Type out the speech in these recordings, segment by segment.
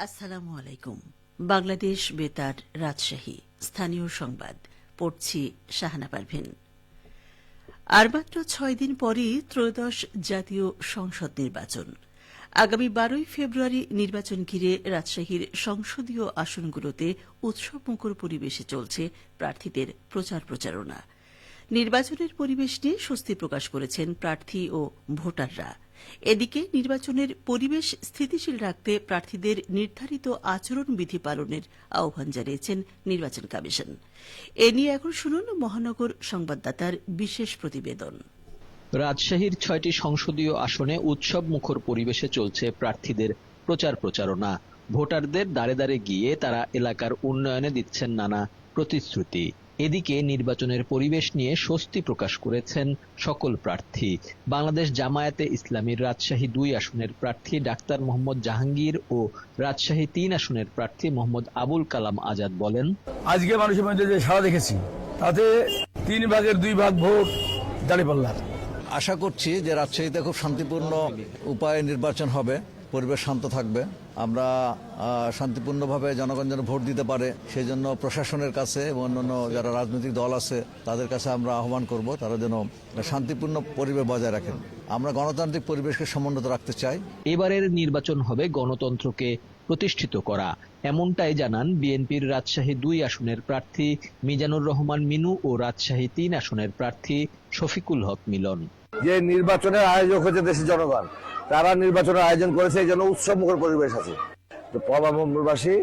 আসসালামু আলাইকুম। বাংলাদেশ বেতার রাজশাহী স্থানীয় সংবাদ পড়ছি শাহানা পারভিন। আর মাত্র 6 দিন পরই ত্রয়োদশ জাতীয় সংসদ নির্বাচন। আগামী 12 ফেব্রুয়ারি নির্বাচন ঘিরে রাজশাহীর সংসদীয় আসনগুলোতে উৎসবমুখর পরিবেশে চলছে প্রার্থীদের প্রচার প্রচারণা। নির্বাচনের পরিবেশ নিয়ে স্বস্তি প্রকাশ করেছেন প্রার্থী ও ভোটাররা। এদিকে নির্বাচনের পরিবেশ স্থিতিশীল রাখতে প্রার্থীদের নির্ধারিত আচরণবিধি পালনের আহ্বান জানিয়েছেন নির্বাচন কমিশন। এ নিয়ে এখন শুনুন মহানগর সংবাদদাতার বিশেষ প্রতিবেদন। রাজশাহীর 6টি সংসদীয় আসনে উৎসব মুখর পরিবেশে চলছে প্রার্থীদের প্রচার প্রচারণা। ভোটারদের দাঁড়ে দাঁড়ে গিয়ে তারা এলাকার উন্নয়নে দিচ্ছেন নানা প্রতিশ্রুতি। এদিকে নির্বাচনের পরিবেশ নিয়ে স্বস্তি প্রকাশ করেছেন সকল প্রার্থী। বাংলাদেশ জামায়াতে ইসলামীর রাজশাহী 2 আসনের প্রার্থী ডাক্তার মোহাম্মদ জাহাঙ্গীর ও রাজশাহী 3 আসনের প্রার্থী মোহাম্মদ আবুল কালাম আজাদ বলেন, আজকে মানুষের মধ্যে যে সাড়া দেখেছি তাতে 3 ভাগের 2 ভাগ ভোট দাঁড়িপাল্লার। আশা করছি যে রাজশাহীতে খুব শান্তিপূর্ণ উপায়ে নির্বাচন হবে, পরিবেশ শান্ত থাকবে। আমরা শান্তিপূর্ণভাবে জনগণ যেন ভোট দিতে পারে সেই জন্য প্রশাসনের কাছে এবং অন্যান্য যারা রাজনৈতিক দল আছে তাদের কাছে আমরা আহ্বান করব তারা যেন শান্তিপূর্ণ পরিবেশ বজায় রাখেন। আমরা গণতান্ত্রিক পরিবেশকে সমুন্নত রাখতে চাই। এবারের নির্বাচন হবে গণতন্ত্রকে প্রতিষ্ঠিত করা, এমনটাই জানান বিএনপির রাজশাহী 2 আসনের প্রার্থী মিজানুর রহমান মিনু ও রাজশাহী 3 আসনের প্রার্থী শফিকুল হক মিলন। যে নির্বাচনের আয়োজক হচ্ছে দেশের জনগণ, তারা নির্বাচনের আয়োজন করেছে, এই জন্য উৎসবমুখর পরিবেশ আছে। তো প্রবাসী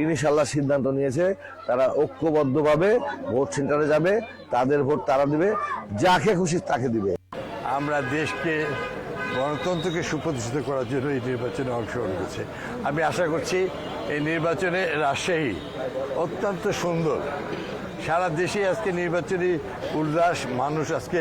ইনশাল্লাহ সিদ্ধান্ত নিয়েছে তারা ঐক্যবদ্ধভাবে ভোট সেন্টারে যাবে, তাদের ভোট তারা দিবে, যাকে খুশি তাকে দিবে। আমরা দেশকে গণতন্ত্রকে সুপ্রতিষ্ঠিত করার জন্য এই নির্বাচনে অংশগ্রহণ করছে। আমি আশা করছি এই নির্বাচনে রাজশাহী অত্যন্ত সুন্দর। সারা দেশে আজকে নির্বাচনী উল্লাস, মানুষ আজকে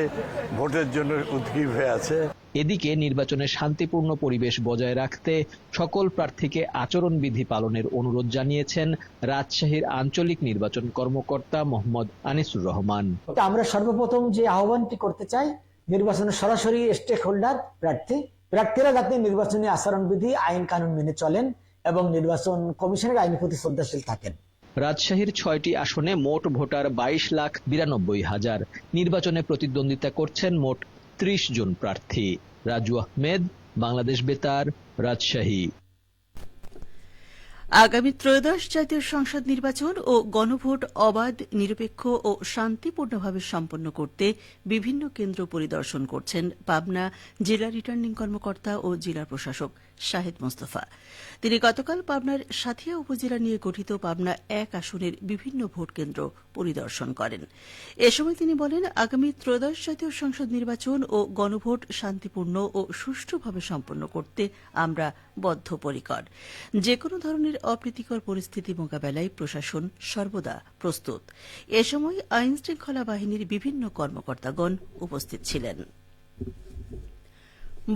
ভোটের জন্য উদ্গ্রীব হয়ে আছে। এদিকে নির্বাচনে শান্তিপূর্ণ পরিবেশ বজায় রাখতে সকল প্রার্থীকে আচরণবিধি পালনের অনুরোধ জানিয়েছেন রাজশাহীর আঞ্চলিক নির্বাচন কর্মকর্তা মোহাম্মদ আনিসুর রহমান। আমরা সর্বপ্রথম যে আহ্বানটি করতে চাই, নির্বাচনে সরাসরি স্টেক হোল্ডার প্রার্থীরা যাতে নির্বাচনী আচরণবিধি আইন কানুন মেনে চলেন এবং নির্বাচন কমিশনের আইনের প্রতি শ্রদ্ধাশীল থাকেন। রাজশাহীর 6টি আসনে মোট ভোটার 22,92,000। নির্বাচনে প্রতিদ্বন্দ্বিতা করছেন মোট 30 জন প্রার্থী। রাজু আহমেদ, বাংলাদেশ বেতার, রাজশাহী। আগামী ত্রয়োদশ জাতীয় সংসদ নির্বাচন ও গণভোট অবাধ, নিরপেক্ষ ও শান্তিপূর্ণভাবে সম্পন্ন করতে বিভিন্ন কেন্দ্র পরিদর্শন করছেন পাবনা জেলা রিটার্নিং কর্মকর্তা ও জেলা প্রশাসক শাহেদ মোস্তফা। তিনি গতকাল পাবনার সাথিয়া উপজেলা নিয়ে গঠিত পাবনা 1 আসনের বিভিন্ন ভোট কেন্দ্র পরিদর্শন করেন। এ সময় তিনি বলেন, আগামী ত্রয়োদশ জাতীয় সংসদ নির্বাচন ও গণভোট শান্তিপূর্ণ ও সুষ্ঠুভাবে সম্পন্ন করতে আমরা বদ্ধপরিকর। যেকোনো ধরনের অপ্রীতিকর পরিস্থিতি মোকাবেলায় প্রশাসন সর্বদা প্রস্তুত। এ সময় আইনশৃঙ্খলা বাহিনীর বিভিন্ন কর্মকর্তাগণ উপস্থিত ছিলেন।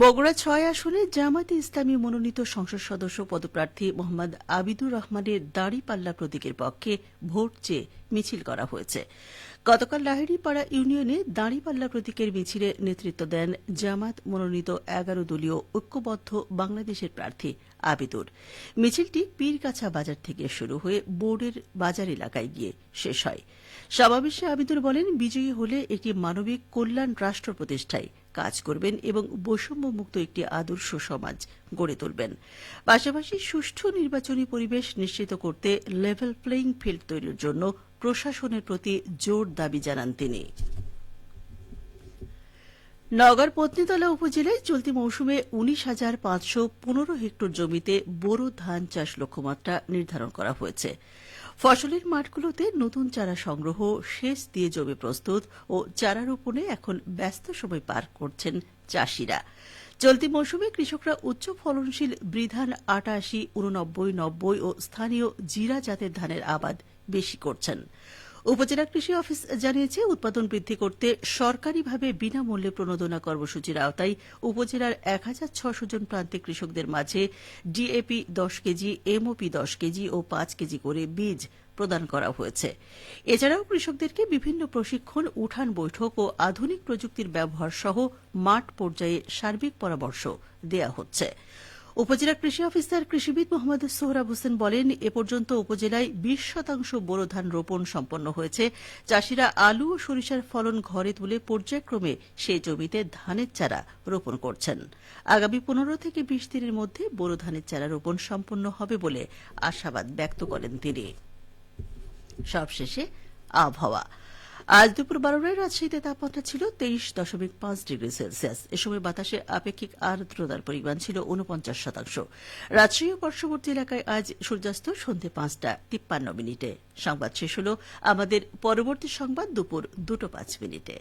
বগুড়া 6 আসনে জামায়াতে ইসলামী মনোনীত সংসদ সদস্য পদপ্রার্থী মোহাম্মদ আবিদুর রহমানের দাঁড়িপাল্লা প্রতীকের পক্ষে ভোট চেয়ে মিছিল করা হয়েছে। গতকাল লাহিড়ীপাড়া ইউনিয়নে দাঁড়িপাল্লা প্রতীকের মিছিলে নেতৃত্ব দেন জামায়াত মনোনীত 11 দলীয় ঐক্যবদ্ধ বাংলাদেশের প্রার্থী আবিদুর। মিছিলটি পীরগাছা বাজার থেকে শুরু হয়ে বোর্ডের বাজার এলাকায় গিয়ে শেষ হয়। সমাবেশে আবিদুর বলেন, বিজয়ী হলে একটি মানবিক কল্যাণ রাষ্ট্র প্রতিষ্ঠায় কাজ করবেন এবং বৈষম্যমুক্ত একটি আদর্শ সমাজ গড়ে তুলবেন। পাশাপাশি সুষ্ঠু নির্বাচনী পরিবেশ নিশ্চিত করতে লেভেল প্লেয়িং ফিল্ড তৈরির জন্য প্রশাসনের প্রতি জোর দাবি জানান তিনি। নওগাঁর পত্নীতলা উপজেলায় চলতি মৌসুমে 19,515 হেক্টর জমিতে বোরো ধান চাষ লক্ষ্যমাত্রা নির্ধারণ করা হয়েছে। ফসলের মাঠগুলোতে নতুন চারা সংগ্রহ, সেচ দিয়ে জমি প্রস্তুত ও চারা রোপণে এখন ব্যস্ত সময় পার করছেন চাষিরা। চলতি মৌসুমে কৃষকরা উচ্চ ফলনশীল বৃধান 88, 89, 90 ও স্থানীয় জিরা জাতের ধানের আবাদ বেশি করছেন। উপজেলা কৃষি অফিস জানিয়েছে, উৎপাদন বৃদ্ধি করতে সরকারিভাবে বিনামূল্যে প্রণোদনা কর্মসূচির আওতায় উপজেলার 1,600 জন প্রান্তিক কৃষকদের মাঝে ডিএপি 10 কেজি, এমওপি 10 কেজি ও 5 কেজি করে বীজ প্রদান করা হয়েছে। এছাড়াও কৃষকদেরকে বিভিন্ন প্রশিক্ষণ, উঠান বৈঠক ও আধুনিক প্রযুক্তির ব্যবহার সহ মাঠ পর্যায়ে সার্বিক পরামর্শ দেওয়া হচ্ছে। উপজেলা কৃষি অফিসার কৃষিবিদ মোহাম্মদ সোহরাব হোসেন বলেন, এ পর্যন্ত উপজেলায় 20% বোরো ধান রোপণ সম্পন্ন হয়েছে। চাষিরা আলু ও সরিষার ফলন ঘরে তুলে পর্যায়ক্রমে সেই জমিতে ধানের চারা রোপণ করছেন। আগামী 15 থেকে 20 দিনের মধ্যে বোরো ধানের চারা রোপণ সম্পন্ন হবে বলে আশাবাদ ব্যক্ত করেন তিনি। সবশেষে আবহাওয়া। আজ দুপুর 12টায় রাজশাহীতে তাপমাত্রা ছিল 23.5 ডিগ্রি সেলসিয়াস। এ সময় বাতাসে আপেক্ষিক আর্দ্রতার পরিমাণ ছিল 49%। রাজশাহী ও পার্শ্ববর্তী এলাকায় আজ সূর্যাস্ত সন্ধ্যে 5:53 সংবাদ শেষ হল। আমাদের পরবর্তী সংবাদ দুপুর 2:05।